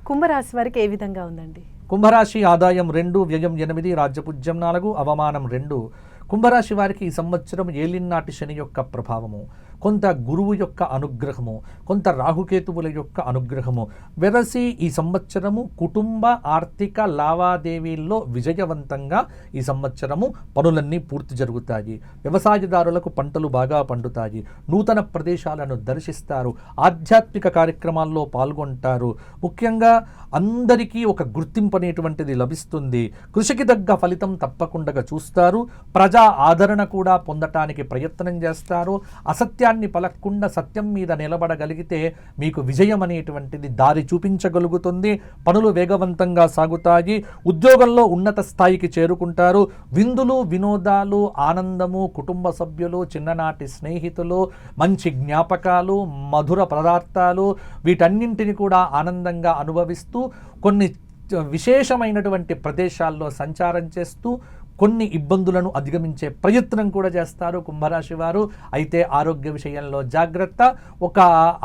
కుంభరాశి వారికి ఏ విధంగా ఉందండి? కుంభరాశి ఆదాయం 2, వ్యయం 8, రాజ్యపుజ్యం 4, అవమానం 2. కుంభరాశి వారికి ఈ సంవత్సరం ఏలినాటి శని యొక్క ప్రభావము, కొంత గురువు యొక్క అనుగ్రహము, కొంత రాహుకేతువుల యొక్క అనుగ్రహము వెరసి ఈ సంవత్సరము కుటుంబ ఆర్థిక లావాదేవీల్లో విజయవంతంగా ఈ సంవత్సరము పనులన్నీ పూర్తి జరుగుతాయి. వ్యవసాయదారులకు పంటలు బాగా పండుతాయి. నూతన ప్రదేశాలను దర్శిస్తారు. ఆధ్యాత్మిక కార్యక్రమాల్లో పాల్గొంటారు. ముఖ్యంగా అందరికీ ఒక గుర్తింపు అనేటువంటిది లభిస్తుంది. కృషికి తగ్గ ఫలితం తప్పకుండా చూస్తారు. ప్రజా ఆదరణ కూడా పొందటానికి ప్రయత్నం చేస్తారు. అసత్యాన్ని పలకకుండా సత్యం మీద నిలబడగలిగితే మీకు విజయం అనేటువంటిది దారి చూపించగలుగుతుంది. పనులు వేగవంతంగా సాగుతాయి. ఉద్యోగంలో ఉన్నత స్థాయికి చేరుకుంటారు. విందులు, వినోదాలు, ఆనందము, కుటుంబ సభ్యులు, చిన్ననాటి స్నేహితులు, మంచి జ్ఞాపకాలు, మధుర పదార్థాలు వీటన్నింటిని కూడా ఆనందంగా అనుభవిస్తూ కొన్ని విశేషమైనటువంటి ప్రదేశాల్లో సంచారం చేస్తూ కొన్ని ఇబ్బందులను అధిగమించే ప్రయత్నం కూడా చేస్తారు కుంభరాశి వారు. అయితే ఆరోగ్య విషయంలో జాగ్రత్త. ఒక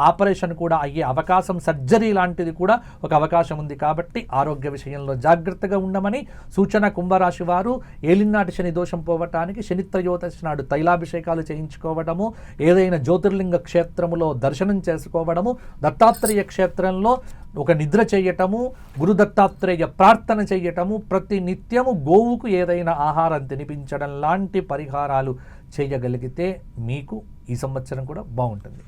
ఆపరేషన్ కూడా అయ్యే అవకాశం, సర్జరీ లాంటిది కూడా ఒక అవకాశం ఉంది కాబట్టి ఆరోగ్య విషయంలో జాగ్రత్తగా ఉండమని సూచన. కుంభరాశి వారు ఏలినాటి శని దోషం పోవటానికి శని త్రయోదశి నాడు తైలాభిషేకాలు చేయించుకోవడము, ఏదైనా జ్యోతిర్లింగ క్షేత్రములో దర్శనం చేసుకోవడము, దత్తాత్రేయ క్షేత్రంలో ఒక నిద్ర చేయటము, గురు దత్తాత్రేయ ప్రార్థన చేయటము, ప్రతి నిత్యము గోవుకు ఏదైనా ఆహారం తినిపించడం లాంటి పరిహారాలు చేయగలిగితే మీకు ఈ సంవత్సరం కూడా బాగుంటుంది.